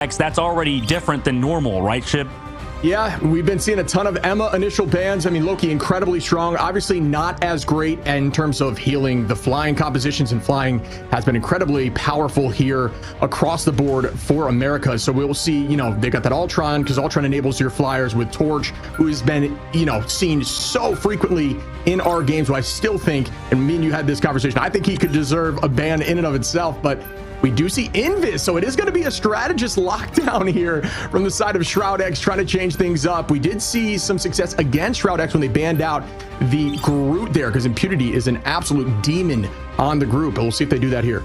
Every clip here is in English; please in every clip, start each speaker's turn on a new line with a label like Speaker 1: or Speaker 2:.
Speaker 1: SHROUD-X, that's already different than normal, right, Shib?
Speaker 2: Yeah, we've been seeing a ton of Emma initial bans. I mean, Loki incredibly strong, obviously not as great in terms of healing. The flying compositions and flying has been incredibly powerful here across the board for America. So we'll see, you know, they got that Ultron because Ultron enables your flyers with Torch, who has been, you know, seen so frequently in our games. Who I still think, and me and you had this conversation, I think he could deserve a ban in and of itself, but we do see Invis, so it is going to be a strategist lockdown here from the side of SHROUD-X, trying to change things up. We did see some success against SHROUD-X when they banned out the Groot there, because Impunity is an absolute demon on the group, but we'll see if they do that here.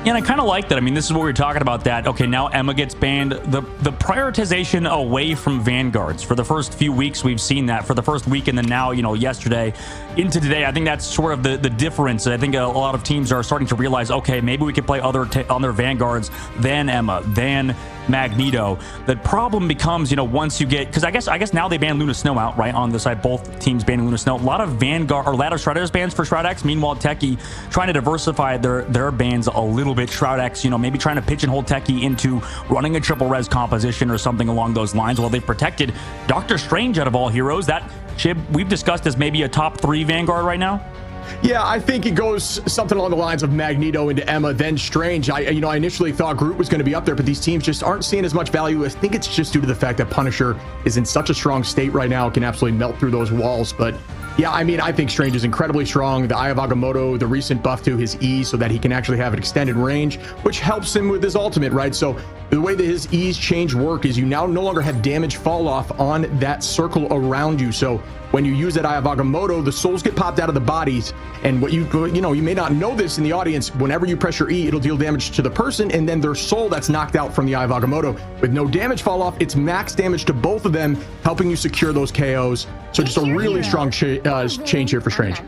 Speaker 1: Yeah, and I kind of like that. I mean, this is what we were talking about, that, okay, now Emma gets banned. The prioritization away from Vanguards. For the first few weeks, we've seen that. For the first week, and then now, you know, yesterday into today, I think that's sort of the difference. I think a lot of teams are starting to realize, okay, maybe we could play other Vanguards than Emma, than Magneto. The problem becomes, you know, once you get, because I guess now they ban Luna Snow out, right, on the side, both teams banning Luna Snow. A lot of Vanguard or ladder Shredders bans for SHROUD-X. Meanwhile, Techie trying to diversify their bans a little bit. SHROUD-X, you know, maybe trying to pigeonhole Techie into running a triple res composition or something along those lines, while they've protected Doctor Strange out of all heroes. That Chib we've discussed as maybe a top 3 Vanguard right now.
Speaker 2: Yeah, I think it goes something along the lines of Magneto into Emma, then Strange. I initially thought Groot was going to be up there, but these teams just aren't seeing as much value. I think it's just due to the fact that Punisher is in such a strong state right now, can absolutely melt through those walls. But yeah, I mean, I think Strange is incredibly strong. The Eye of Agamotto, the recent buff to his E, so that he can actually have an extended range, which helps him with his ultimate, right? So the way that his E's change work is you now no longer have damage fall off on that circle around you. So when you use that Eye of Agamotto, the souls get popped out of the bodies. And what you know, you may not know this in the audience, whenever you press your E, it'll deal damage to the person, and then their soul that's knocked out from the Eye of Agamotto. With no damage fall off, it's max damage to both of them, helping you secure those KOs. So just a really strong change here for Strange.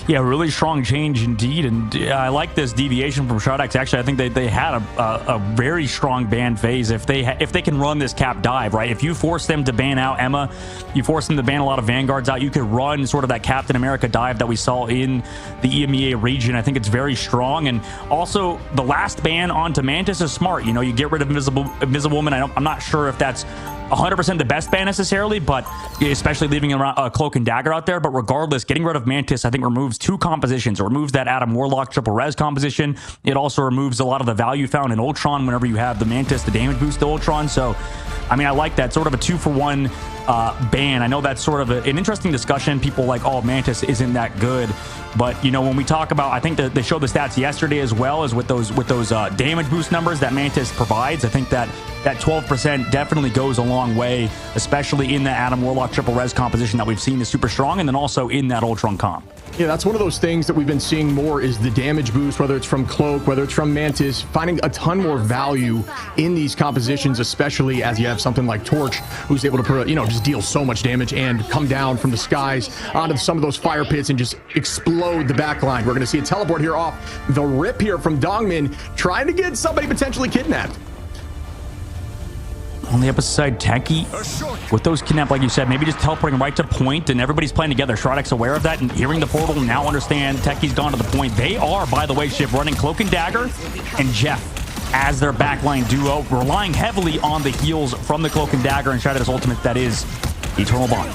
Speaker 1: Yeah, really strong change indeed. And I like this deviation from SHROUD-X. Actually, I think they had a very strong ban phase. If they can run this cap dive, right? If you force them to ban out Emma, you force them to ban a lot of Vanguards out, you could run sort of that Captain America dive that we saw in the EMEA region. I think it's very strong. And also the last ban onto Mantis is smart. You know, you get rid of Invisible Woman. I'm not sure if that's 100% the best ban necessarily, but especially leaving a Cloak and Dagger out there. But regardless, getting rid of Mantis, I think, removes 2 compositions. It removes that Adam Warlock triple res composition. It also removes a lot of the value found in Ultron whenever you have the Mantis, the damage boost to Ultron. So, I mean, I like that sort of a 2-for-1 ban. I know that's sort of an interesting discussion. People like, oh, Mantis isn't that good. But, you know, when we talk about, I think that they showed the stats yesterday as well, as with those damage boost numbers that Mantis provides. I think that 12% definitely goes a long way, especially in the Adam Warlock triple res composition that we've seen is super strong, and then also in that Ultron comp.
Speaker 2: Yeah, that's one of those things that we've been seeing more, is the damage boost, whether it's from Cloak, whether it's from Mantis, finding a ton more value in these compositions, especially as you have something like Torch, who's able to, you know, just deal so much damage and come down from the skies onto some of those fire pits and just explode the backline. We're going to see a teleport here off the rip here from Dongmin, trying to get somebody potentially kidnapped.
Speaker 1: On the opposite side, Techie, with those kidnapped, like you said, maybe just teleporting right to point, and everybody's playing together. SHROUD-X aware of that and hearing the portal, now understand Techie's gone to the point. They are, by the way, Shiv, running Cloak and Dagger and Jeff as their backline duo, relying heavily on the heals from the Cloak and Dagger and SHROUD-X ultimate, that is Eternal Bond.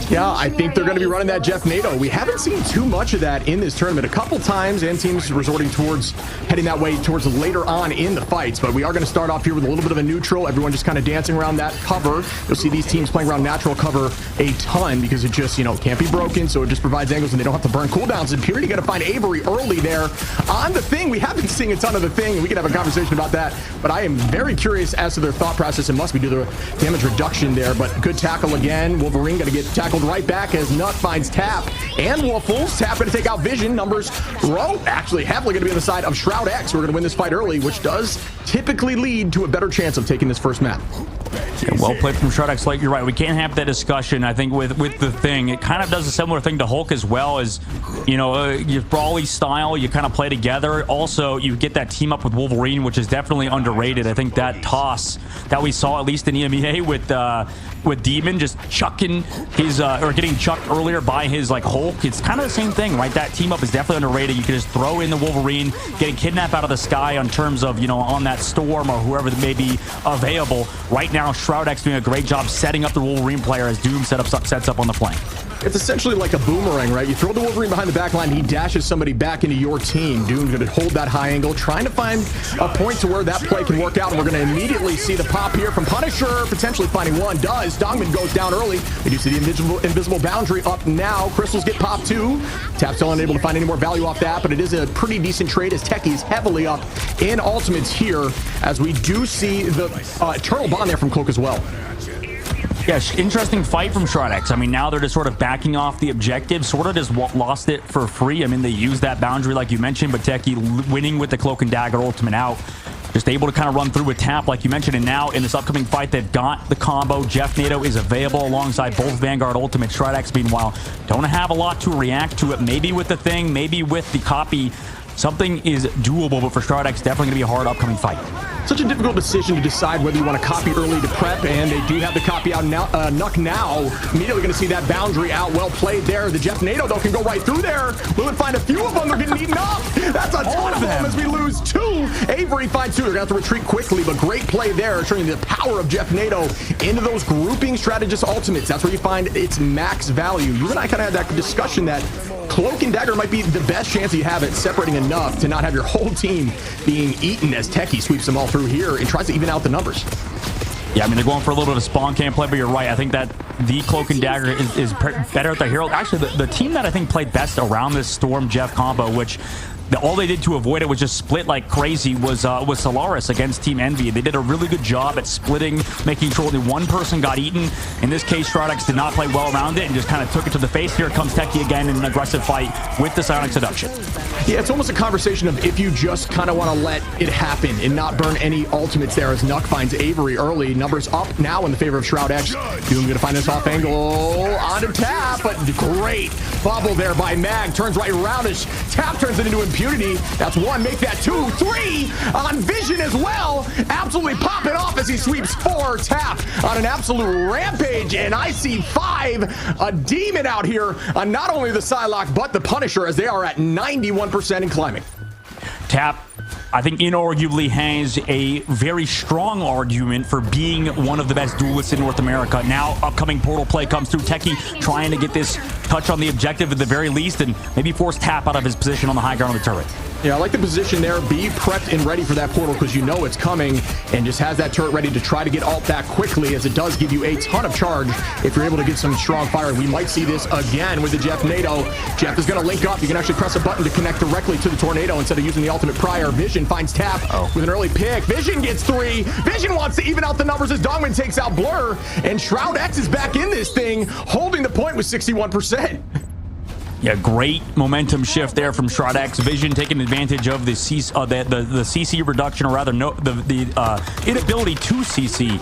Speaker 2: Yeah, I think they're going to be running that Jeff NATO. We haven't seen too much of that in this tournament. A couple times, and teams resorting towards heading that way towards later on in the fights. But we are going to start off here with a little bit of a neutral. Everyone just kind of dancing around that cover. You'll see these teams playing around natural cover a ton because it just, you know, can't be broken. So it just provides angles and they don't have to burn cooldowns. And Purity got to find Avery early there on the thing. We have been seeing a ton of the thing. We can have a conversation about that. But I am very curious as to their thought process. It must be due to the damage reduction there. But good tackle again. Wolverine going to get tackled right back as Nut finds Tap, and Waffles. Tap going to take out Vision. Numbers row actually heavily going to be on the side of SHROUD-X. We're going to win this fight early, which does typically lead to a better chance of taking this first map.
Speaker 1: Yeah, well played from SHROUD-X. Like, you're right, we can't have that discussion. I think with the thing, it kind of does a similar thing to Hulk as well, as, you know, your brawly style, you kind of play together. Also, you get that team up with Wolverine, which is definitely underrated. I think that toss that we saw, at least in EMEA, with Demon just chucking his or getting chucked earlier by his like Hulk, it's kind of the same thing, right? That team up is definitely underrated. You can just throw in the Wolverine, getting kidnapped out of the sky in terms of, you know, on that Storm or whoever that may be available. Right now, SHROUD-X doing a great job setting up the Wolverine player as Doom sets up on the flank.
Speaker 2: It's essentially like a boomerang, right? You throw the Wolverine behind the back line, he dashes somebody back into your team. Doom's going to hold that high angle, trying to find a point to where that play can work out. And we're going to immediately see the pop here from Punisher, potentially finding one. Does. Dongman goes down early. We do see the invisible boundary up now. Crystals get popped too. Tap still unable to find any more value off that, but it is a pretty decent trade as Tekixd heavily up in ultimates here, as we do see the Eternal Bond there from Cloak as well.
Speaker 1: Yes, interesting fight from SHROUD-X. I mean, now they're just sort of backing off the objective, sort of just lost it for free. I mean, they used that boundary like you mentioned, but Tekixd winning with the Cloak and Dagger ultimate out. Just able to kind of run through with Tap like you mentioned, and now in this upcoming fight, they've got the combo. Jeff NATO is available alongside both Vanguard ultimate. SHROUD-X, meanwhile, don't have a lot to react to it. Maybe with the thing, maybe with the copy. Something is doable, but for SHROUD-X, definitely going to be a hard upcoming fight.
Speaker 2: Such a difficult decision to decide whether you want to copy early to prep, and they do have the copy out now. Nuck now. Immediately going to see that boundary out. Well played there. The Jeff NATO, though, can go right through there. Will it find a few of them? They're getting eaten up. That's a ton of them as we lose two. Avery finds two. They're going to have to retreat quickly, but great play there, showing the power of Jeff NATO into those grouping strategist ultimates. That's where you find its max value. You and I kind of had that discussion that Cloak and Dagger might be the best chance you have at separating enough to not have your whole team being eaten, as Tekixd sweeps them all through here and tries to even out the numbers.
Speaker 1: Yeah, I mean, they're going for a little bit of spawn camp play, but you're right. I think that the Cloak and Dagger is better at the hero. Actually, the team that I think played best around this Storm Jeff combo, which all they did to avoid it was just split like crazy, was Solaris against Team Envy. They did a really good job at splitting, making sure only one person got eaten. In this case, SHROUD-X did not play well around it and just kind of took it to the face. Here comes Tekixd again in an aggressive fight with the Psionic Seduction.
Speaker 2: Yeah, it's almost a conversation of if you just kind of want to let it happen and not burn any ultimates there, as Nuck finds Avery early. Numbers up now in the favor of SHROUD-X. Doom going to find this off angle onto Tap, but great bubble there by Mag. Turns right around as Tap turns it into impunity. That's one, make that two, three on Vision as well. Absolutely popping off as he sweeps four. Tap on an absolute rampage, and I see five. A Demon out here on not only the Psylocke, but the Punisher, as they are at 91% and climbing.
Speaker 1: Tap, I think, inarguably has a very strong argument for being one of the best duelists in North America. Now, upcoming portal play comes through. Tekixd trying to get this touch on the objective at the very least, and maybe force Tap out of his position on the high ground of the turret.
Speaker 2: Yeah, I like the position there. Be prepped and ready for that portal, because you know it's coming, and just has that turret ready to try to get ult back quickly, as it does give you a ton of charge if you're able to get some strong fire. We might see this again with the Jeff NATO. Jeff is going to link up. You can actually press a button to connect directly to the tornado instead of using the ultimate prior. Vision finds Tap with an early pick. Vision gets three. Vision wants to even out the numbers as Dongman takes out Blur, and SHROUD-X is back in this thing, holding the point with 61%.
Speaker 1: Yeah, great momentum shift there from SHROUD-X. Vision taking advantage of the CC reduction, or rather the inability to CC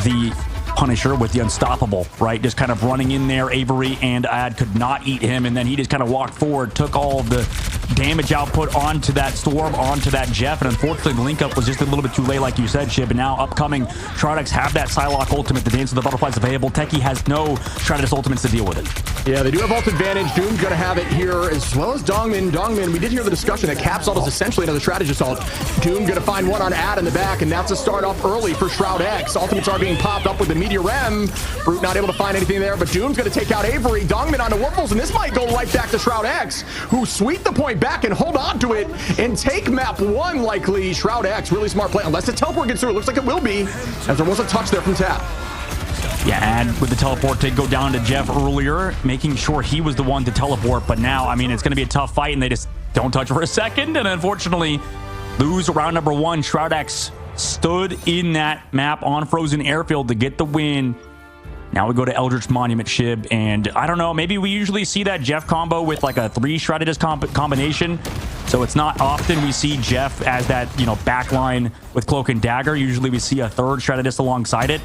Speaker 1: the Punisher with the Unstoppable, right? Just kind of running in there. Avery and Ad could not eat him, and then he just kind of walked forward, took all of the damage output onto that Storm, onto that Jeff, and unfortunately the link up was just a little bit too late, like you said, Shib. And now upcoming, SHROUD-X have that Psylocke ultimate, the Dance of the Butterflies available. Tekixd has no SHROUD-X ultimates to deal with it.
Speaker 2: Yeah, they do have ult advantage. Doom's gonna have it here, as well as Dongman. We did hear the discussion that Cap's ult is essentially another strategist ult. Doom gonna find one on Ad in the back, and that's a start off early for SHROUD-X. Ultimates are being popped up with the Meteor M. Brute not able to find anything there, but Doom's gonna take out Avery. Dongman onto Warfels, and this might go right back to SHROUD-X, who sweep the point back and hold on to it and take map one likely. SHROUD-X, really smart play, unless the teleport gets through. It looks like it will be, as there was a touch there from Tap.
Speaker 1: Yeah, Ad with the teleport did go down to Jeff earlier, making sure he was the one to teleport, but now, I mean, it's going to be a tough fight, and they just don't touch for a second, and unfortunately lose round number one. SHROUD-X stood in that map on Frozen Airfield to get the win. Now we go to Eldritch Monument, Shib, and I don't know, maybe we usually see that Jeff combo with like a 3 strategist combination, so it's not often we see Jeff as that, you know, backline with Cloak and Dagger. Usually we see a 3rd strategist alongside it.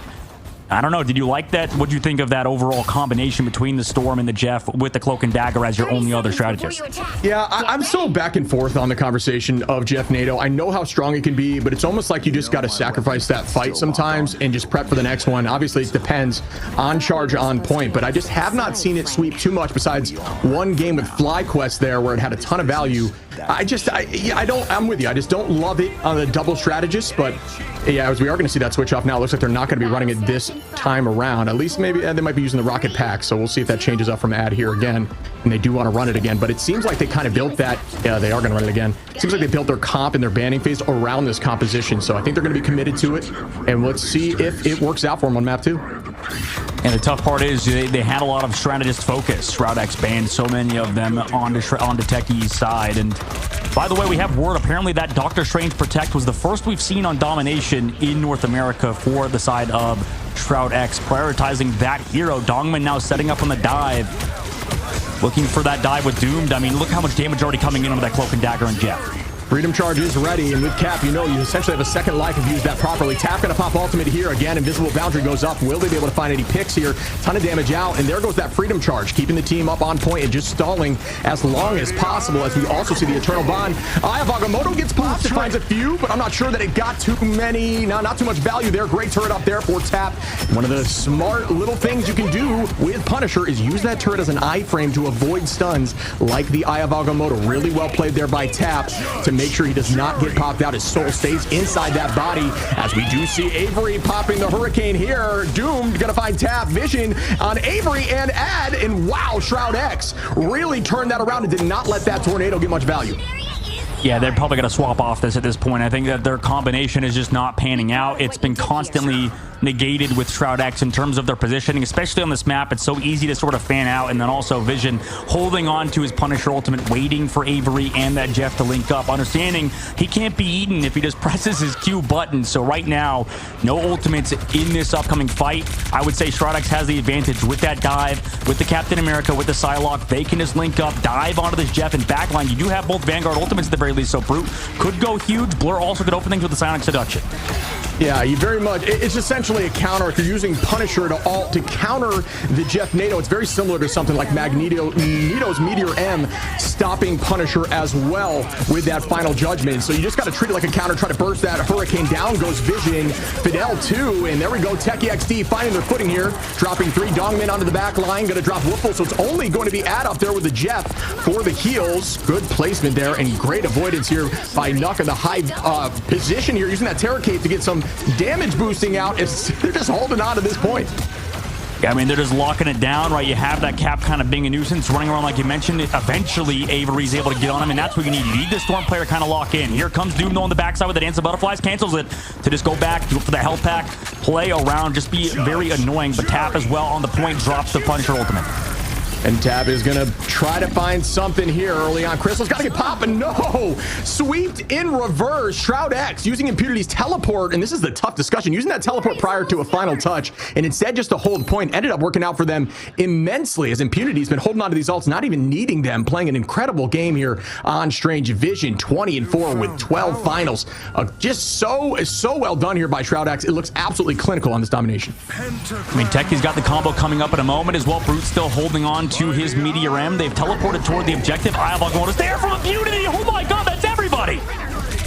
Speaker 1: I don't know. Did you like that? What do you think of that overall combination between the Storm and the Jeff with the Cloak and Dagger as your only other strategist?
Speaker 2: Yeah, I'm so back and forth on the conversation of Jeff NATO. I know how strong it can be, but it's almost like you just got to sacrifice that fight sometimes and just prep for the next one. Obviously, it depends on charge, on point, but I just have not seen it sweep too much besides one game with FlyQuest there where it had a ton of value. I'm with you. I just don't love it on the double strategist, but yeah, as we are going to see that switch off now, it looks like they're not going to be running it this time around. At least maybe they might be using the rocket pack, so we'll see if that changes up from ad here again, and they do want to run it again. But it seems like they kind of built that. Yeah, they are going to run it again. It seems like they built their comp and their banning phase around this composition, so I think they're going to be committed to it, and let's see if it works out for them on map 2.
Speaker 1: And the tough part is they had a lot of strategist focus. SHROUD-X banned so many of them onto tekixd's side. And by the way, we have word apparently that Doctor Strange Protect was the first we've seen on Domination in North America for the side of SHROUD-X, prioritizing that hero. Dongman now setting up on the dive, looking for that dive with Doomed. I mean, look how much damage already coming in on that Cloak and Dagger and Jeff.
Speaker 2: Freedom Charge is ready, and with Cap, you know you essentially have a second life if you use that properly. Tap gonna pop ultimate here again. Invisible Boundary goes up. Will they be able to find any picks here? Ton of damage out, and there goes that Freedom Charge, keeping the team up on point and just stalling as long as possible. As we also see the Eternal Bond. Eye of Agamotto gets popped. It finds a few, but I'm not sure that it got too many. No, not too much value there. Great turret up there for Tap. One of the smart little things you can do with Punisher is use that turret as an iframe to avoid stuns like the Eye of Agamotto. Really well played there by Tap to make sure he does not get popped out. His soul stays inside that body, as we do see Avery popping the Hurricane here. Doomed gonna find Tap. Vision on Avery and Ad, and wow, SHROUD-X really turned that around and did not let that tornado get much value.
Speaker 1: Yeah, they're probably going to swap off this at this point. I think that their combination is just not panning out. It's been constantly negated with SHROUD-X in terms of their positioning, especially on this map. It's so easy to sort of fan out, and then also Vision holding on to his Punisher ultimate, waiting for Avery and that Jeff to link up, understanding he can't be eaten if he just presses his Q button. So right now, no ultimates in this upcoming fight. I would say SHROUD-X has the advantage with that dive, with the Captain America, with the Psylocke. They can just link up, dive onto this Jeff and backline. You do have both Vanguard ultimates at the very least, so Brute could go huge. Blur also could open things with the Psionic Seduction.
Speaker 2: Yeah, you very much. It's essentially a counter. If you're using Punisher to counter the Jeff NATO, it's very similar to something like Magneto's Meteor M stopping Punisher as well with that final judgment. So you just got to treat it like a counter, try to burst that Hurricane down, goes Vision, Fidel too, and there we go. tekixd finding their footing here, dropping 3 Dongmen onto the back line, going to drop Woofle, so it's only going to be Ad up there with the Jeff for the heals. Good placement there, and great avoidance here by Nuck in the high position here, using that Terror Cape to get some damage boosting out. They're just holding on to this point.
Speaker 1: Yeah, I mean, they're just locking it down, right? You have that Cap kind of being a nuisance, running around like you mentioned. Eventually, Avery's able to get on him, and that's what you need. You need the Storm player kind of lock in. Here comes Doom, though, on the backside with the Dance of Butterflies. Cancels it to just go back, do it for the health pack, play around, just be very annoying. But Tap as well on the point, drops the Punisher ultimate.
Speaker 2: And Tab is going to try to find something here early on. Crystal's got to get popping. No! Sweeped in reverse. SHROUD-X using Impunity's teleport. And this is the tough discussion. Using that teleport prior to a final touch. And instead just to hold point ended up working out for them immensely, as Impunity's been holding on to these ults, not even needing them. Playing an incredible game here on Strange Vision. 20-4 with 12 finals. Just so well done here by SHROUD-X. It looks absolutely clinical on this domination.
Speaker 1: I mean, Techie's got the combo coming up in a moment as well. Brute's still holding on to his Meteor M. They've teleported toward the objective. Eye of Agamotto is there from Impunity. Oh my god, that's everybody.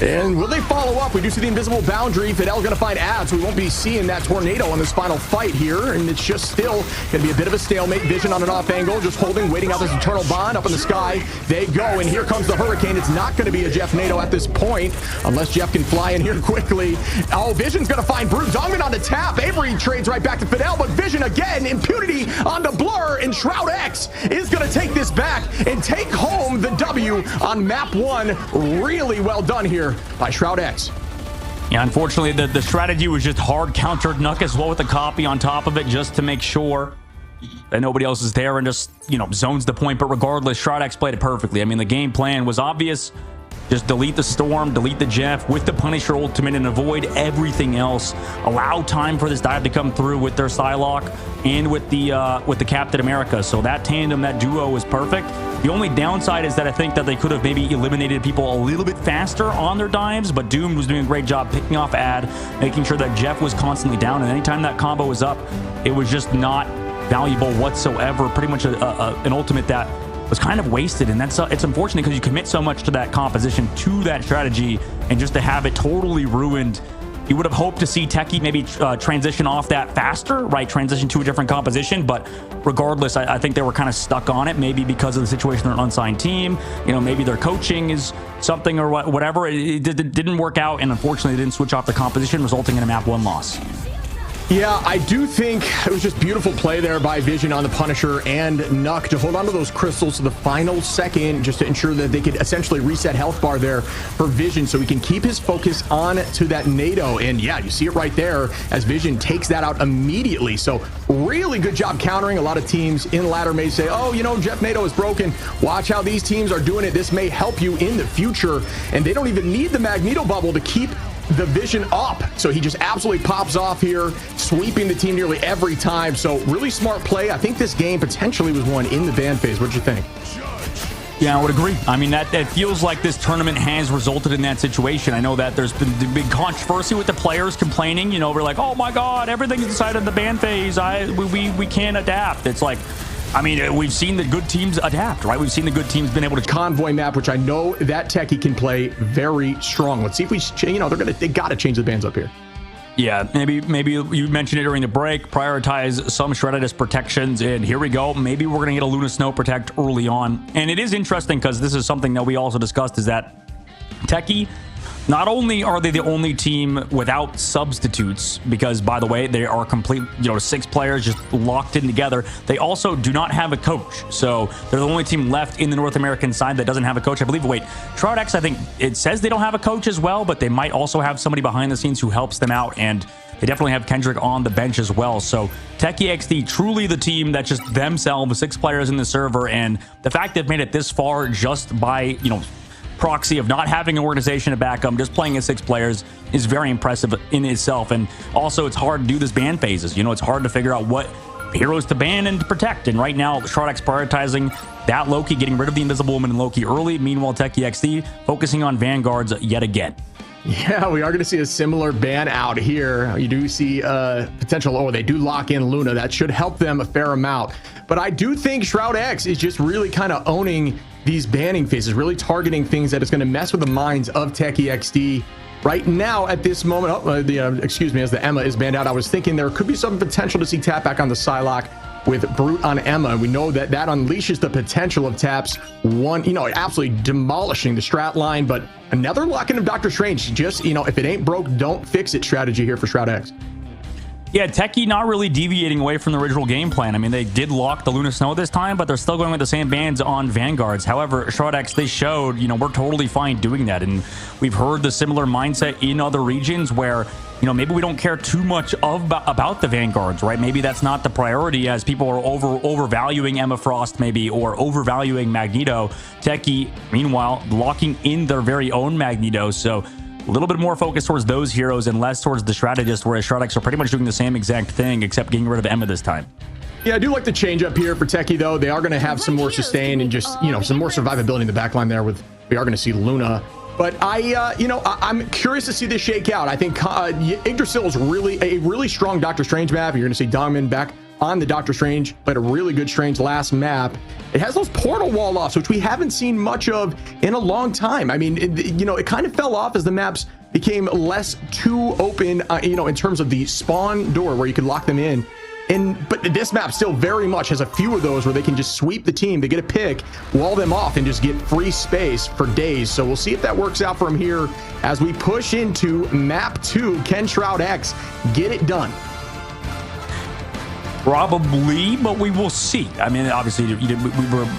Speaker 2: And will they follow up? We do see the Invisible Boundary. Fidel's going to find Ad, so we won't be seeing that tornado on this final fight here. And it's just still going to be a bit of a stalemate. Vision on an off angle, just holding, waiting out this Eternal Bond up in the sky. They go, and here comes the Hurricane. It's not going to be a Jeff NATO at this point, unless Jeff can fly in here quickly. Oh, Vision's going to find Brute. Dongman on the tap. Avery trades right back to Fidel, but Vision again. Impunity on the Blur, and SHROUD-X is going to take this back and take home the W on map 1. Really well done here by SHROUD-X.
Speaker 1: Yeah, unfortunately, the strategy was just hard countered Nuck as well with the copy on top of it, just to make sure that nobody else is there and just, you know, zones the point. But regardless, SHROUD-X played it perfectly. I mean, the game plan was obvious. Just delete the Storm, delete the Jeff with the Punisher ultimate and avoid everything else. Allow time for this dive to come through with their Psylocke and with the Captain America. So that tandem, that duo is perfect. The only downside is that I think that they could have maybe eliminated people a little bit faster on their dives, but Doom was doing a great job picking off Ad, making sure that Jeff was constantly down, and anytime that combo was up, it was just not valuable whatsoever. Pretty much an ultimate that was kind of wasted, and it's unfortunate because you commit so much to that composition, to that strategy, and just to have it totally ruined. You would have hoped to see tekixd maybe transition off that faster, right? Transition to a different composition, but regardless, I think they were kind of stuck on it, maybe because of the situation. They're an unsigned team, you know, maybe their coaching is something or whatever. It didn't work out, and unfortunately, they didn't switch off the composition, resulting in a map 1 loss.
Speaker 2: Yeah, I do think it was just beautiful play there by Vision on the Punisher and Nuck to hold on to those crystals to the final second, just to ensure that they could essentially reset health bar there for Vision so he can keep his focus on to that NATO. And yeah, you see it right there as Vision takes that out immediately. So really good job countering. A lot of teams in ladder may say, oh, you know, Jeff NATO is broken. Watch how these teams are doing it. This may help you in the future. And they don't even need the Magneto bubble to keep the Vision up. So he just absolutely pops off here, sweeping the team nearly every time. So really smart play. I think this game potentially was won in the ban phase. What'd you think?
Speaker 1: Yeah, I would agree. I mean, that it feels like this tournament has resulted in that situation. I know that there's been the big controversy with the players complaining. You know, we're like, oh my God, everything's decided in the ban phase. We can't adapt. It's like, I mean, we've seen the good teams adapt, right? We've seen the good teams been able to
Speaker 2: convoy map, which I know that tekixd can play very strong. Let's see if we, you know, they got to change the bans up here.
Speaker 1: Yeah, maybe you mentioned it during the break. Prioritize some SHROUD-X protections, and here we go. Maybe we're gonna get a Luna Snow protect early on. And it is interesting because this is something that we also discussed, is that tekixd, not only are they the only team without substitutes, because by the way, they are complete, you know, 6 players just locked in together. They also do not have a coach. So they're the only team left in the North American side that doesn't have a coach. I believe, wait, SHROUD-X, I think it says they don't have a coach as well, but they might also have somebody behind the scenes who helps them out. And they definitely have Kendrick on the bench as well. So tekixd, truly the team that's just themselves, 6 players in the server. And the fact they've made it this far just by, you know, proxy of not having an organization to back them, just playing as 6 players is very impressive in itself. And also, it's hard to do this ban phases. You know, it's hard to figure out what heroes to ban and to protect. And right now, SHROUD-X prioritizing that Loki, getting rid of the Invisible Woman and Loki early. Meanwhile, tekixd focusing on Vanguards yet again.
Speaker 2: Yeah, we are going to see a similar ban out here. You do see potential, oh, they do lock in Luna. That should help them a fair amount. But I do think SHROUD-X is just really kind of owning these banning phases, really targeting things that is going to mess with the minds of tekixd. Right now, at this moment, excuse me, as the Emma is banned out, I was thinking there could be some potential to see tap back on the Psylocke with Brute on Emma. We know that that unleashes the potential of taps, one, you know, absolutely demolishing the strat line, but another lock-in of Doctor Strange. Just, you know, if it ain't broke, don't fix it strategy here for SHROUD-X.
Speaker 1: Yeah, tekixd not really deviating away from the original game plan. I mean, they did lock the Luna Snow this time, but they're still going with the same bans on Vanguards. However, SHROUD-X, they showed, you know, we're totally fine doing that. And we've heard the similar mindset in other regions where, you know, maybe we don't care too much about the Vanguards, right? Maybe that's not the priority, as people are overvaluing Emma Frost maybe, or overvaluing Magneto. tekixd, meanwhile, locking in their very own Magneto. So a little bit more focus towards those heroes and less towards the strategist, whereas SHROUD-X are pretty much doing the same exact thing, except getting rid of Emma this time.
Speaker 2: Yeah, I do like the change up here for tekixd, though. They are going to have some more sustain and just, you know, some more survivability in the backline there. With, we are going to see Luna. But I'm curious to see this shake out. I think Yggdrasil is really strong Doctor Strange map. You're going to see Dongmin back on the Doctor Strange, but a really good Strange last map. It has those portal wall offs, which we haven't seen much of in a long time. I mean, it kind of fell off as the maps became less too open, in terms of the spawn door where you could lock them in. But this map still very much has a few of those where they can just sweep the team. They get a pick, wall them off, and just get free space for days. So we'll see if that works out from here as we push into map 2. Can SHROUD-X get it done?
Speaker 1: Probably, but we will see. I mean, obviously,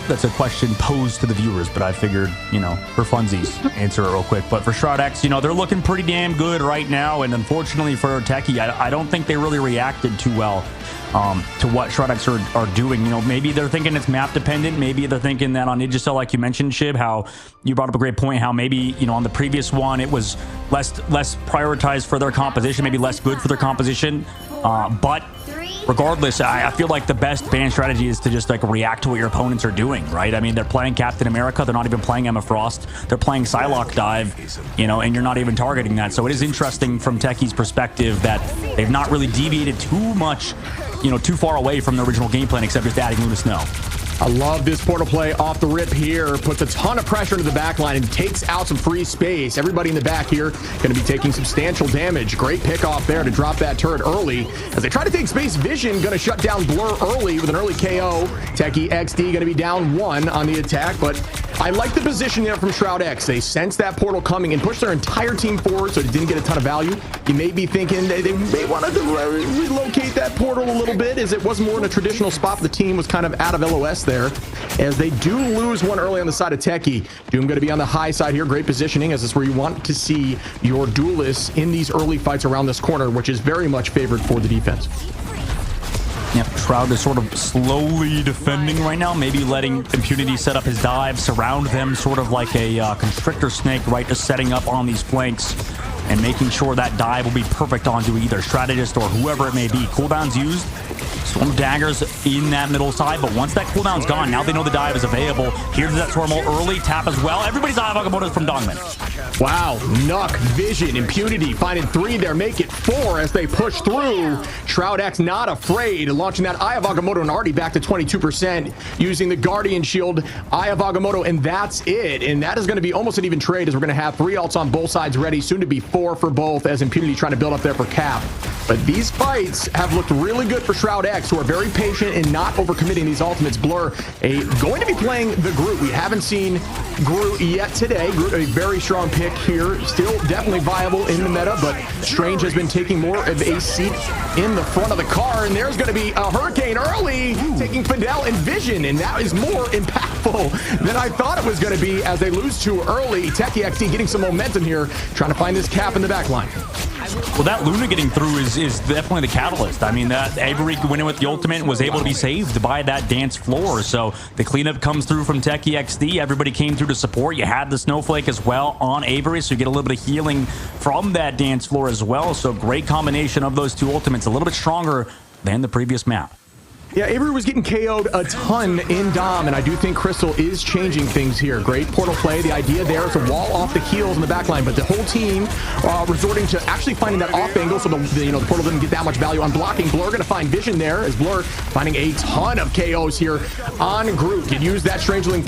Speaker 1: that's a question posed to the viewers, but I figured, for funsies, answer it real quick. But for SHROUD-X, they're looking pretty damn good right now, and unfortunately for Techie, I don't think they really reacted too well to what SHROUD-X are doing. Maybe they're thinking it's map dependent. Maybe they're thinking that on Digicel, like you mentioned, Shib, how you brought up a great point, how maybe, on the previous one, it was less prioritized for their composition, maybe less good for their composition. But regardless, I feel like the best ban strategy is to just react to what your opponents are doing, right? I mean, they're playing Captain America. They're not even playing Emma Frost. They're playing Psylocke Dive, and you're not even targeting that. So it is interesting from Techie's perspective that they've not really deviated too much, too far away from the original game plan, except just adding Luna Snow.
Speaker 2: I love this portal play off the rip here. Puts a ton of pressure into the back line and takes out some free space. Everybody in the back here going to be taking substantial damage. Great pick off there to drop that turret early. As they try to take space, Vision going to shut down Blur early with an early KO. tekixd going to be down 1 on the attack, but I like the position there from SHROUD-X. They sense that portal coming and push their entire team forward, so it didn't get a ton of value. You may be thinking they may want to relocate that portal a little bit, as it was more in a traditional spot. The team was kind of out of LOS there, as they do lose one early on the side of Techie. Doom going to be on the high side here. Great positioning, as it's where you want to see your duelists in these early fights around this corner, which is very much favored for the defense.
Speaker 1: Yep, Shroud is sort of slowly defending right now, maybe letting Impunity set up his dive, surround them sort of like a constrictor snake, right? Just setting up on these flanks and making sure that dive will be perfect onto either strategist or whoever it may be. Cooldowns used. Storm daggers in that middle side, but once that cooldown's gone, now they know the dive is available. Here's that Tormal early tap as well. Everybody's Eye of Agamotto from Dongman.
Speaker 2: Wow, Nuck, Vision, Impunity finding 3 there, make it 4 as they push through. SHROUD-X not afraid, launching that Eye of Agamotto and already back to 22%, using the Guardian Shield, Eye of Agamotto, and that's it. And that is going to be almost an even trade, as we're going to have 3 ults on both sides ready, soon to be 4 for both, as Impunity trying to build up there for Cap. But these fights have looked really good for SHROUD-X, who are very patient and not overcommitting these ultimates. Blur going to be playing the Groot. We haven't seen Groot yet today. Groot, a very strong pick here. Still definitely viable in the meta, but Strange has been taking more of a seat in the front of the car, and there's going to be a Hurricane early, taking Fidel and Vision, and that is more impactful than I thought it was going to be, as they lose 2 early. tekixd getting some momentum here, trying to find this Cap in the back line.
Speaker 1: Well, that Luna getting through is definitely the catalyst. I mean, that Avery winning with the ultimate was able to be saved by that dance floor. So the cleanup comes through from tekixd. Everybody came through to support. You had the Snowflake as well on Avery, so you get a little bit of healing from that dance floor as well. So great combination of those 2 ultimates, a little bit stronger than the previous map.
Speaker 2: Yeah, Avery was getting KO'd a ton in Dom, and I do think Crystal is changing things here. Great portal play. The idea there is to wall off the heals in the back line, but the whole team resorting to actually finding that off angle, so the portal didn't get that much value on blocking. Blur going to find Vision there, as Blur finding a ton of KOs here on Groot. Can use that strangling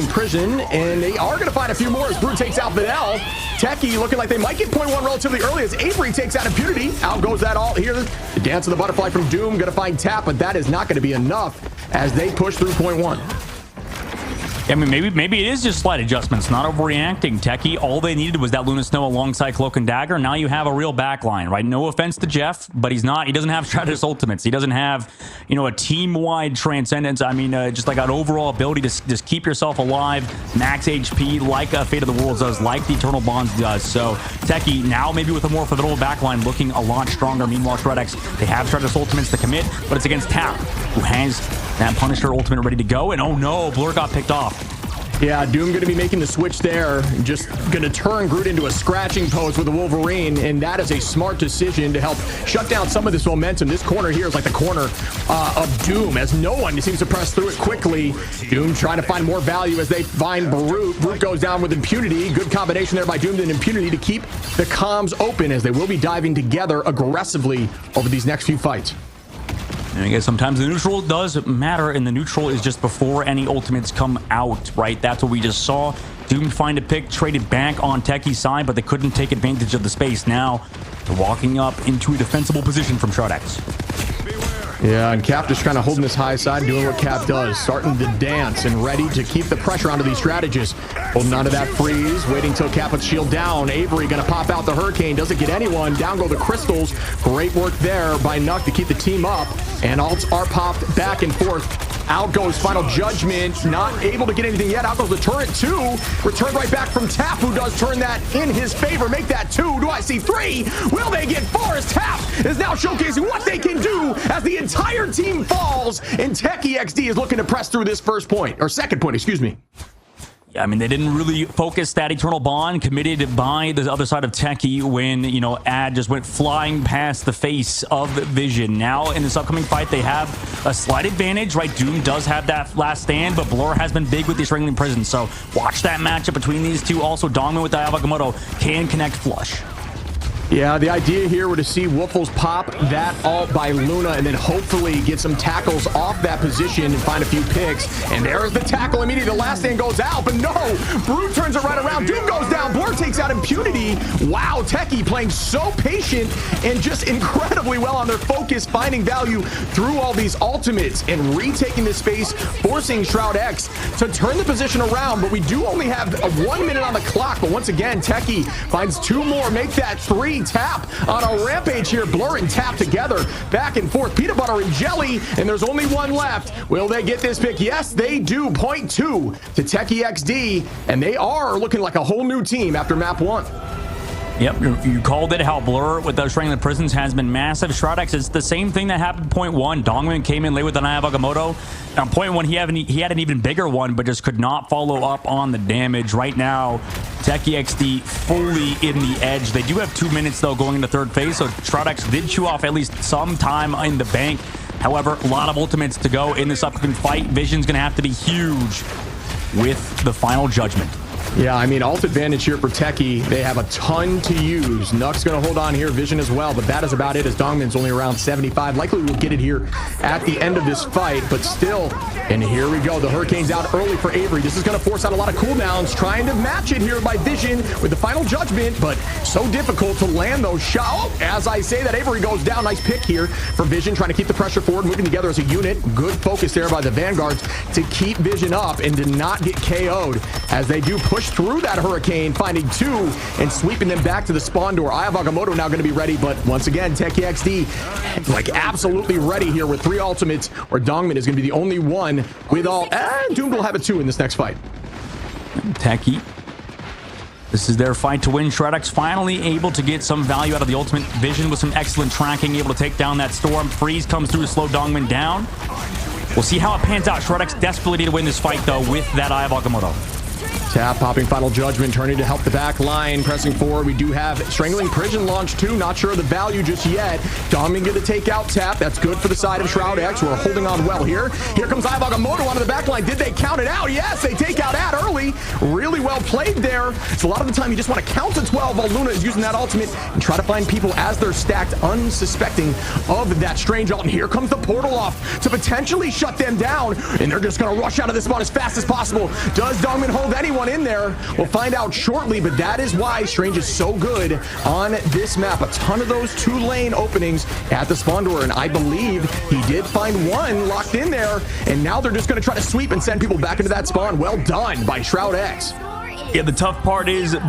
Speaker 2: prison, and they are going to find a few more as Groot takes out Fidel. Techie looking like they might get point 1 relatively early, as Avery takes out Impunity. Out goes that all here. The dance of the butterfly from Doom going to find Tap, but that is not going to be enough as they push through point 1.
Speaker 1: I mean, maybe it is just slight adjustments, not overreacting. Techie, all they needed was that Luna Snow alongside Cloak and Dagger. Now you have a real backline, right? No offense to Jeff, but he doesn't have strategist ultimates. He doesn't have, a team-wide transcendence. I mean, just like an overall ability to just keep yourself alive, max HP, like Fate of the Worlds does, like the Eternal Bonds does. So Techie, now maybe with a more formidable backline, looking a lot stronger. Meanwhile, SHROUD-X, they have strategist ultimates to commit, but it's against Tap, who has that Punisher ultimate ready to go. And oh no, Blur got picked off.
Speaker 2: Yeah, Doom going to be making the switch there. Just going to turn Groot into a scratching pose with the Wolverine, and that is a smart decision to help shut down some of this momentum. This corner here is like the corner of Doom, as no one seems to press through it quickly. Doom trying to find more value as they find Brute. Brute goes down with Impunity. Good combination there by Doom and Impunity to keep the comms open, as they will be diving together aggressively over these next few fights.
Speaker 1: And I guess sometimes the neutral does matter, and the neutral is just before any ultimates come out, right? That's what we just saw. Doom find a pick, traded back on Techie's side, but they couldn't take advantage of the space. Now they're walking up into a defensible position from SHROUD-X.
Speaker 2: Yeah, and Cap just kind of holding this high side, doing what Cap does, starting to dance and ready to keep the pressure onto these strategists. Holding onto that freeze, waiting till Cap puts shield down. Avery gonna pop out the Hurricane, doesn't get anyone. Down go the Crystals. Great work there by Nuck to keep the team up. And alts are popped back and forth. Out goes Final Judgment, not able to get anything yet. Out goes the turret two. Returned right back from Tap, who does turn that in his favor. Make that two. Do I see three? Will they get four? As Tap is now showcasing what they can do as the entire team falls. And tekixd is looking to press through this first point, or second point, excuse me.
Speaker 1: Yeah, I mean, they didn't really focus that Eternal Bond committed by the other side of Techie when, you know, Ad just went flying past the face of Vision. Now, in this upcoming fight, they have a slight advantage, right? Doom does have that last stand, but Blur has been big with the Strangling Prison. So watch that matchup between these two. Also, Dongman with the Avagamoto can connect flush.
Speaker 2: Yeah, the idea here were to see Woofles pop that ult by Luna and then hopefully get some tackles off that position and find a few picks. And there's the tackle immediately. The last stand goes out, but no! Brute turns it right around. Doom goes down. Blur takes out Impunity. Wow, Techie playing so patient and just incredibly well on their focus, finding value through all these ultimates and retaking the space, forcing SHROUD-X to turn the position around. But we do only have 1 minute on the clock. But once again, Techie finds two more, make that three. Tap on a rampage here. Blur and Tap together, back and forth, peanut butter and jelly, and there's only one left. Will they get this pick? Yes, they do. Point two to tekixd, and they are looking like a whole new team after map one.
Speaker 1: Yep, you called it. How Blur with those Strangling Prisons has been massive. SHROUD-X is the same thing that happened point one. Dongman came in late with an Avagamoto. On point one, he had an even bigger one, but just could not follow up on the damage. Right now, tekixd fully in the edge. They do have 2 minutes, though, going into third phase, so SHROUD-X did chew off at least some time in the bank. However, a lot of ultimates to go in this upcoming fight. Vision's going to have to be huge with the Final Judgment.
Speaker 2: Yeah, I mean, ult advantage here for Techie. They have a ton to use. Nuck's going to hold on here, Vision as well, but that is about it as Dongman's only around 75. Likely we'll get it here at the end of this fight, but still, and here we go. The Hurricane's out early for Avery. This is going to force out a lot of cooldowns, trying to match it here by Vision with the Final Judgment, but so difficult to land those shots. Oh, as I say that, Avery goes down. Nice pick here for Vision, trying to keep the pressure forward, moving together as a unit. Good focus there by the Vanguards to keep Vision up and to not get KO'd as they do push through that Hurricane, finding two and sweeping them back to the spawn door. Avagamoto now going to be ready, but once again, tekixd like absolutely ready here with three ultimates, where Dongman is going to be the only one with all. And Doom will have a two in this next fight.
Speaker 1: Techie, this is their fight to win. SHROUD-X finally able to get some value out of the ultimate. Vision with some excellent tracking, able to take down that storm. Freeze comes through to slow Dongman down. We'll see how it pans out. SHROUD-X desperately need to win this fight, though, with that Avagamoto.
Speaker 2: Tap popping Final Judgment, turning to help the back line, pressing forward. We do have Strangling Prison launch too. Not sure of the value just yet. Dongman going to take out Tap. That's good for the side of SHROUD-X. We're holding on well here. Here comes Avagamoto onto the back line. Did they count it out? Yes, they take out Ad early. Really well played there. So a lot of the time you just want to count to 12 while Luna is using that ultimate and try to find people as they're stacked, unsuspecting of that strange ult. And here comes the portal off to potentially shut them down. And they're just going to rush out of this spot as fast as possible. Does Dongman hold anyone in there? We'll find out shortly, but that is why Strange is so good on this map. A ton of those 2-lane openings at the spawn door, and I believe he did find one locked in there, and now they're just going to try to sweep and send people back into that spawn. Well done by SHROUD-X.
Speaker 1: Yeah, the tough part is it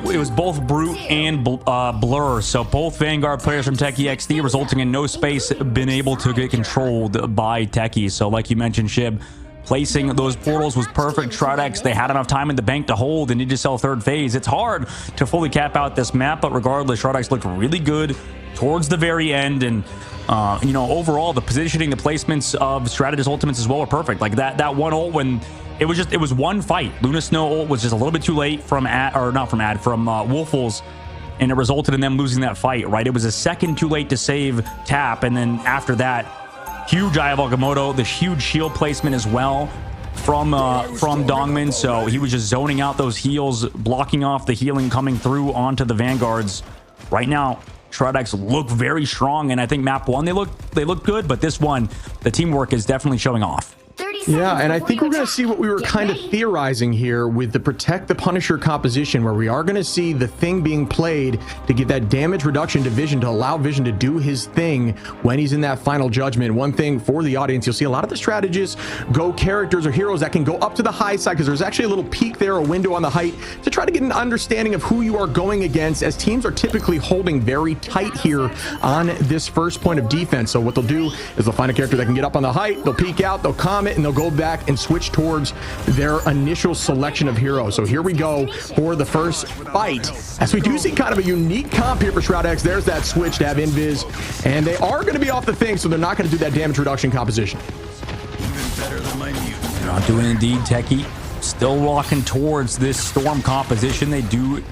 Speaker 1: was both Brute and Blur, so both Vanguard players from tekixd, resulting in no space been able to get controlled by Techie. So like you mentioned, Shib, placing those portals was perfect. SHROUD-X, they had enough time in the bank to hold and need to sell third phase. It's hard to fully cap out this map, but regardless, SHROUD-X looked really good towards the very end. And, you know, overall, the positioning, the placements of strategist ultimates as well were perfect. Like that one ult when it was one fight. Luna Snow ult was just a little bit too late from Woofles, and it resulted in them losing that fight, right? It was a second too late to save Tap, and then after that, huge Avagamoto, the huge shield placement as well from Dongman. So he was just zoning out those heals, blocking off the healing coming through onto the Vanguards. Right now, SHROUD-X look very strong, and I think map one they look good, but this one, the teamwork is definitely showing off.
Speaker 2: Yeah, and I think we're going to see what we were kind of theorizing here with the Protect the Punisher composition, where we are going to see the thing being played to get that damage reduction to Vision, to allow Vision to do his thing when he's in that final judgment. One thing for the audience, you'll see a lot of the strategists go characters or heroes that can go up to the high side, because there's actually a little peak there, a window on the height, to try to get an understanding of who you are going against, as teams are typically holding very tight here on this first point of defense. So what they'll do is they'll find a character that can get up on the height, they'll peek out, they'll comet, and they'll go back and switch towards their initial selection of heroes. So here we go for the first fight, as we do see kind of a unique comp here for SHROUD-X. There's that switch to have invis, and they are going to be off the thing, so they're not going to do that damage reduction composition.
Speaker 3: Even better than my mute.
Speaker 1: They're not doing it indeed. Techie still walking towards this Storm composition. They do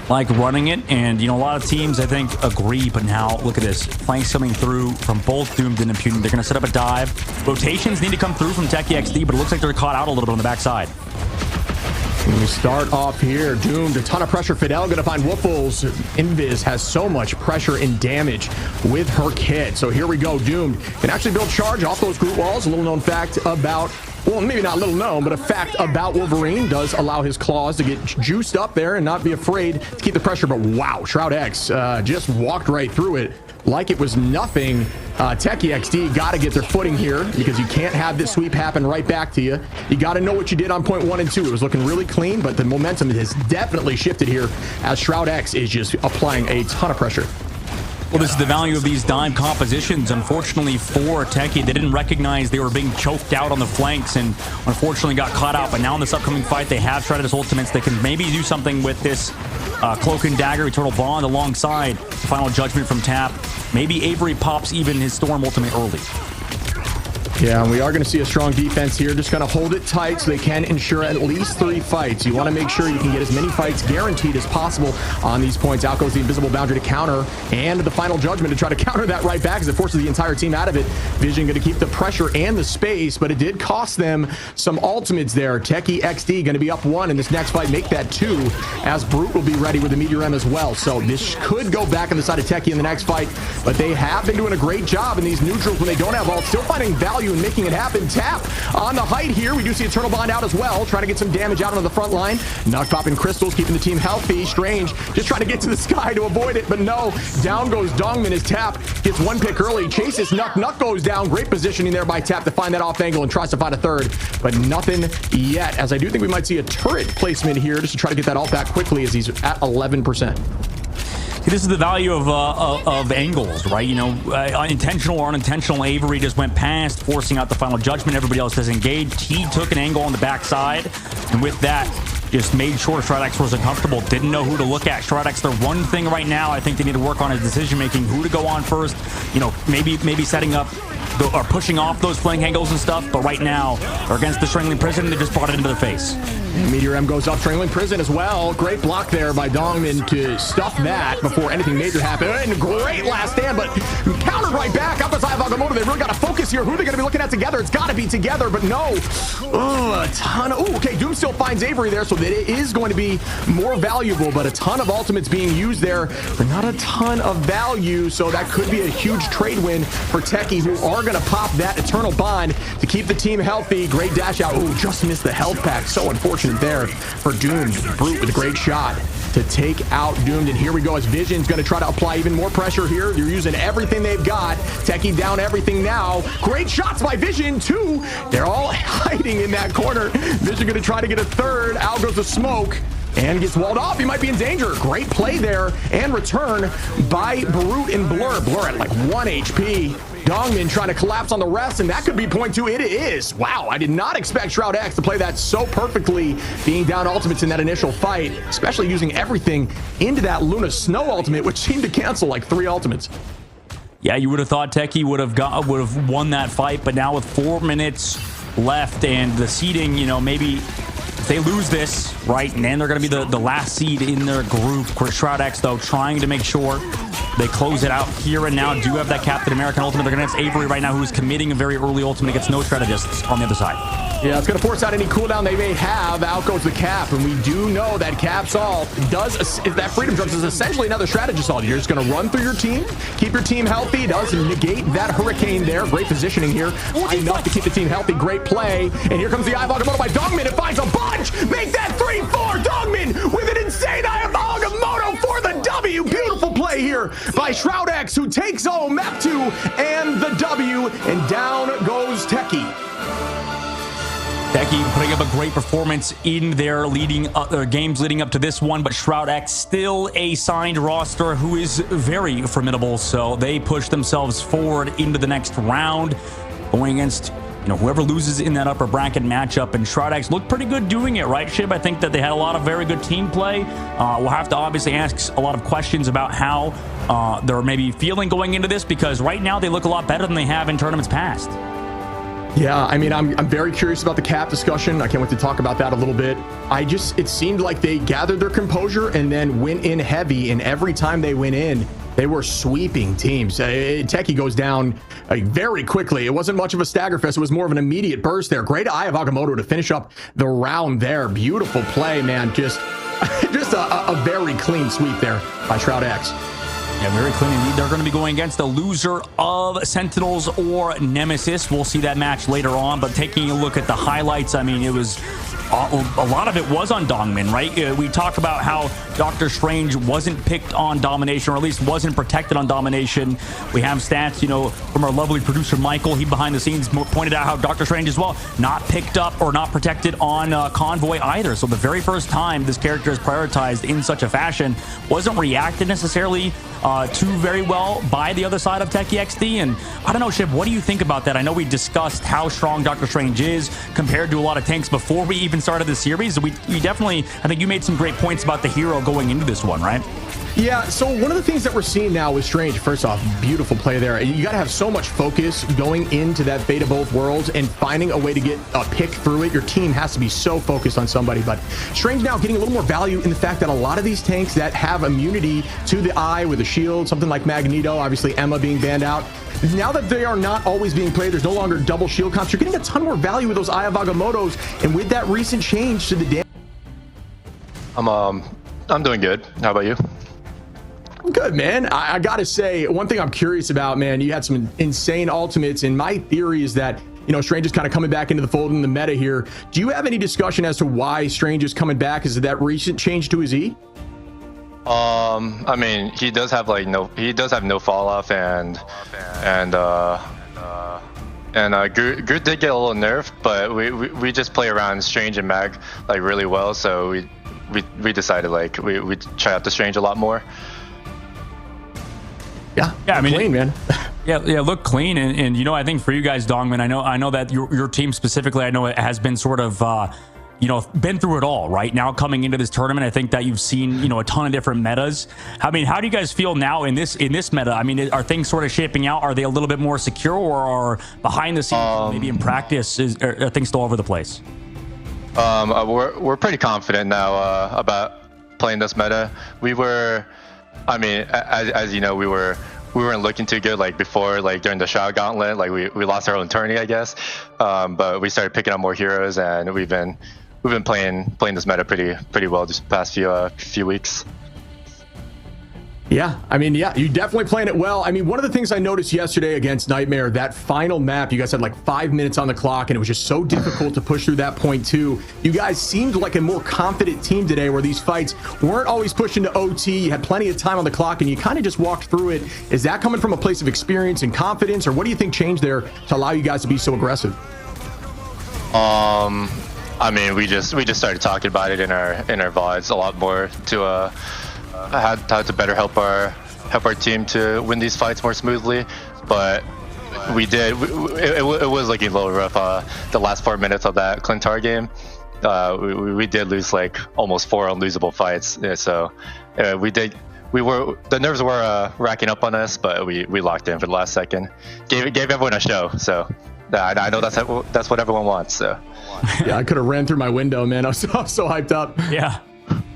Speaker 1: like running it, and you know, a lot of teams I think agree, but now look at this, flanks coming through from both Doomed and Impunity. They're going to set up a dive. Rotations need to come through from tekixd, but it looks like they're caught out a little bit on the backside.
Speaker 2: We start off here, Doomed, a ton of pressure. Fidel gonna find Woofles. Invis has so much pressure and damage with her kit. So here we go, Doomed can actually build charge off those group walls. A little known fact about, well, maybe not little known, but a fact about Wolverine does allow his claws to get juiced up there and not be afraid to keep the pressure. But wow, SHROUD-X just walked right through it like it was nothing. tekixd got to get their footing here, because you can't have this sweep happen right back to you. You got to know what you did on point 1 and 2. It was looking really clean, but the momentum has definitely shifted here, as SHROUD-X is just applying a ton of pressure.
Speaker 1: Well, this is the value of these dime compositions. Unfortunately for Techie, they didn't recognize they were being choked out on the flanks, and unfortunately got caught out. But now in this upcoming fight, they have SHROUD-X ultimates. They can maybe do something with this Cloak and Dagger Eternal Bond alongside the Final Judgment from Tap. Maybe Avery pops even his Storm ultimate early.
Speaker 2: Yeah, and we are going to see a strong defense here. Just going to hold it tight so they can ensure at least 3 fights. You want to make sure you can get as many fights guaranteed as possible on these points. Out goes the Invisible Boundary to counter, and the Final Judgment to try to counter that right back, as it forces the entire team out of it. Vision going to keep the pressure and the space, but it did cost them some ultimates there. tekixd going to be up 1 in this next fight, make that 2, as Brute will be ready with the Meteor M as well. So this could go back on the side of Techie in the next fight, but they have been doing a great job in these neutrals when they don't have ult, still finding value and making it happen. Tap on the height here. We do see Eternal Bond out as well, trying to get some damage out on the front line. Nuck popping crystals, keeping the team healthy. Strange just trying to get to the sky to avoid it, but no. Down goes Dongman as Tap gets 1 pick early, chases Nuck. Nuck goes down. Great positioning there by Tap to find that off angle and tries to find a third, but nothing yet, as I do think we might see a turret placement here just to try to get that ult back quickly, as he's at 11%.
Speaker 1: See, this is the value of angles, right? You know, intentional or unintentional, Avery just went past, forcing out the Final Judgment. Everybody else disengaged. He took an angle on the backside, and with that, just made sure SHROUD-X was uncomfortable. Didn't know who to look at. SHROUD-X, their one thing right now, I think they need to work on is decision-making, who to go on first. You know, maybe setting up or pushing off those flank angles and stuff, but right now, they're against the Strangling Prison. They just brought it into their face.
Speaker 2: And Meteor M goes up, Strangling Prison as well. Great block there by Dongman to stuff that before anything major happened. And great last stand, but countered right back. Up as Agamotto, they really got to focus here. Who are they going to be looking at together? It's got to be together, but no. A ton of... okay, Doom still finds Avery there, so that it is going to be more valuable, but a ton of ultimates being used there for not a ton of value, so that could be a huge trade win for Techie, who are going to pop that Eternal Bond to keep the team healthy. Great dash out. Oh, just missed the health pack. So unfortunate there for Doomed. Brute with a great shot to take out Doomed, and here we go as Vision's going to try to apply even more pressure here. They're using everything they've got. Techie down everything now. Great shots by Vision too. They're all hiding in that corner. Vision going to try to get a third. Out goes the smoke and gets walled off. He might be in danger. Great play there and return by Brute and Blur. Blur at like 1 HP. Dongman trying to collapse on the rest, and that could be point 2. It is. Wow, I did not expect SHROUD-X to play that so perfectly, being down ultimates in that initial fight, especially using everything into that Luna Snow ultimate, which seemed to cancel like 3 ultimates.
Speaker 1: Yeah, you would have thought Techie would have won that fight, but now with 4 minutes left and the seeding, you know, maybe If they lose this, right, and then they're going to be the last seed in their group. Of course, SHROUD-X, though, trying to make sure they close it out here and now. Do have that Captain American ultimate. They're going to have Avery right now, who's committing a very early ultimate against no strategists on the other side.
Speaker 2: Yeah, it's going to force out any cooldown they may have. Out goes the Cap, and we do know that Cap's ult that Freedom Drugs is essentially another strategist ult. You're just going to run through your team, keep your team healthy. It does negate that Hurricane there. Great positioning here. Enough to keep the team healthy. Great play. And here comes the Eye of Agamotto by Dongmin. It finds a bunch. Make that 3-4. Dongmin with an insane Eye of Agamotto for the W. Beautiful play here by SHROUD-X, who takes home map 2 and the W. And down goes Techie.
Speaker 1: Becky putting up a great performance in their games leading up to this one, but SHROUD-X still a signed roster who is very formidable, so they push themselves forward into the next round, going against whoever loses in that upper bracket matchup. And SHROUD-X looked pretty good doing it, right, Shib? I think that they had a lot of very good team play. We'll have to obviously ask a lot of questions about how they're maybe feeling going into this, because right now they look a lot better than they have in tournaments past.
Speaker 2: Yeah, I mean, I'm very curious about the Cap discussion. I can't wait to talk about that a little bit. It seemed like they gathered their composure and then went in heavy, and every time they went in, they were sweeping teams. Techie goes down very quickly. It wasn't much of a stagger fest. It was more of an immediate burst there. Great Eye of Agamotto to finish up the round there. Beautiful play, man. Just a very clean sweep there by SHROUD-X.
Speaker 1: Yeah, very clean indeed. They're going to be going against the loser of Sentinels or Nemesis. We'll see that match later on, but taking a look at the highlights, I mean, it was a lot of it was on Dongmin, right? We talk about how Doctor Strange wasn't picked on domination, or at least wasn't protected on domination. We have stats, from our lovely producer Michael. He behind the scenes pointed out how Doctor Strange as well not picked up or not protected on Convoy either. So the very first time this character is prioritized in such a fashion wasn't reacted necessarily too very well by the other side of tekixd. And I don't know, Shib, what do you think about that? I know we discussed how strong Doctor Strange is compared to a lot of tanks before we even started the series. We definitely, I think you made some great points about the hero going into this one, right?
Speaker 2: Yeah, so one of the things that we're seeing now with Strange, first off, beautiful play there. You got to have so much focus going into that Fate of Both Worlds and finding a way to get a pick through it. Your team has to be so focused on somebody. But Strange now getting a little more value in the fact that a lot of these tanks that have immunity to the eye with a shield, something like Magneto, obviously Emma being banned out, now that they are not always being played, there's no longer double shield comps. You're getting a ton more value with those Eye of Agamottos. And with that recent change to the damage,
Speaker 4: I'm doing good. How about you?
Speaker 2: Good, man. I gotta say, one thing I'm curious about, man, you had some insane ultimates, and my theory is that Strange is kind of coming back into the fold in the meta here. Do you have any discussion as to why Strange is coming back? Is it that recent change to his E?
Speaker 4: I mean, he does have no fall off, and Groot did get a little nerfed, but we just play around Strange and Mag really well, so we decided we try out the Strange a lot more.
Speaker 2: Yeah, I mean, clean, man.
Speaker 1: Yeah, look clean, and I think for you guys, Dongmin, I know that your team specifically, I know it has been sort of been through it all, right? Now coming into this tournament, I think that you've seen a ton of different metas. I mean, how do you guys feel now in this meta? I mean, are things sort of shaping out? Are they a little bit more secure, or are behind the scenes, maybe in practice, are things still over the place?
Speaker 4: We're pretty confident now about playing this meta. We were, I mean, as you know, we weren't looking too good before, during the Shroud Gauntlet. We lost our own tourney, I guess. But we started picking up more heroes, and we've been playing this meta pretty well this past few weeks.
Speaker 2: Yeah, I mean, yeah, you definitely playing it well. I mean, one of the things I noticed yesterday against Nightmare, that final map, you guys had 5 minutes on the clock, and it was just so difficult to push through that point too. You guys seemed like a more confident team today, where these fights weren't always pushed into OT. You had plenty of time on the clock, and you kind of just walked through it. Is that coming from a place of experience and confidence, or what do you think changed there to allow you guys to be so aggressive?
Speaker 4: I mean, we just started talking about it in our VODs a lot more to how to better help our team to win these fights more smoothly. But we did. It was looking a little rough the last 4 minutes of that Clintar game. We did lose almost 4 unlosable fights. Yeah, so the nerves were racking up on us, but we locked in for the last second. Gave everyone a show. So I know that's what everyone wants. So
Speaker 2: yeah, I could have ran through my window, man. I was so hyped up.
Speaker 1: Yeah.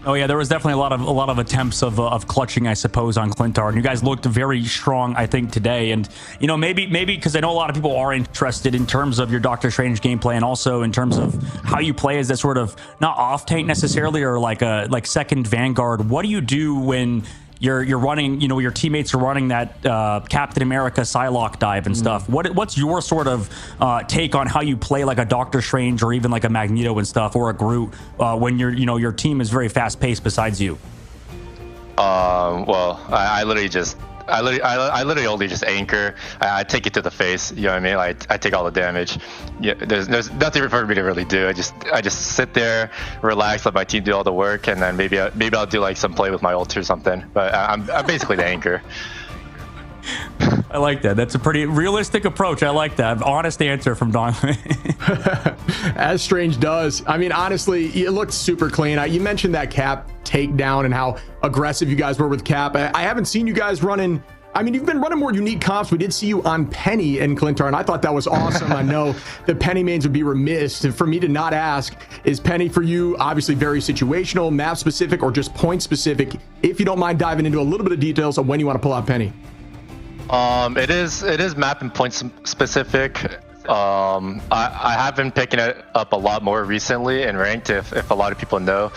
Speaker 1: Oh yeah, there was definitely a lot of attempts of clutching, I suppose, on Clintar, and you guys looked very strong, I think, today. And you know, maybe because I know a lot of people are interested in terms of your Doctor Strange gameplay, and also in terms of how you play as that sort of not off tank necessarily, or like second Vanguard. What do you do when you're running, you know, your teammates are running that Captain America Psylocke dive and stuff? What's your sort of take on how you play like a Doctor Strange or even like a Magneto and stuff, or a Groot, when your team is very fast paced besides you?
Speaker 4: Well, I literally only just anchor. I take it to the face. You know what I mean? I take all the damage. Yeah, there's nothing for me to really do. I just sit there, relax, let my team do all the work, and then maybe I'll do like some play with my ult or something. But I'm basically the anchor.
Speaker 1: I like that. That's a pretty realistic approach. I like that. Honest answer from Don.
Speaker 2: As Strange does. I mean, honestly, it looked super clean. You mentioned that Cap takedown and how aggressive you guys were with Cap. I haven't seen you guys running. I mean, you've been running more unique comps. We did see you on Penny and Clintar, and I thought that was awesome. I know the Penny mains would be remiss for me to not ask, is Penny for you obviously very situational, map specific, or just point specific? If you don't mind diving into a little bit of details on when you want to pull out Penny.
Speaker 4: It is map and point specific. I have been picking it up a lot more recently in ranked. If a lot of people know,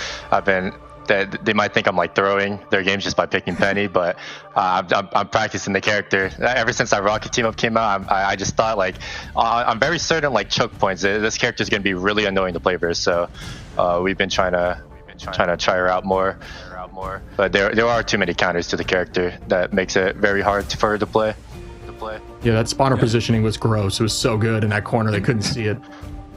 Speaker 4: they might think I'm like throwing their games just by picking Penny, but I'm practicing the character. Ever since that Rocket team up came out, I just thought like I'm very certain like choke points. This character is going to be really annoying to play versus. So we've been trying to try her out more. But there are too many counters to the character that makes it very hard for her to play.
Speaker 2: Yeah, that spawner positioning was gross. It was so good in that corner, they couldn't see it.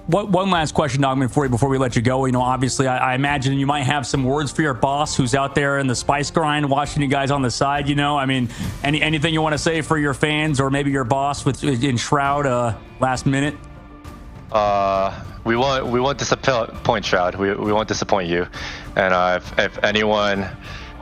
Speaker 1: One last question, Dogman, for you before we let you go. You know, obviously, I imagine you might have some words for your boss who's out there in the spice grind watching you guys on the side. You know, I mean, anything you want to say for your fans or maybe your boss in Shroud last minute?
Speaker 4: We won't disappoint Shroud. We won't disappoint you. And if anyone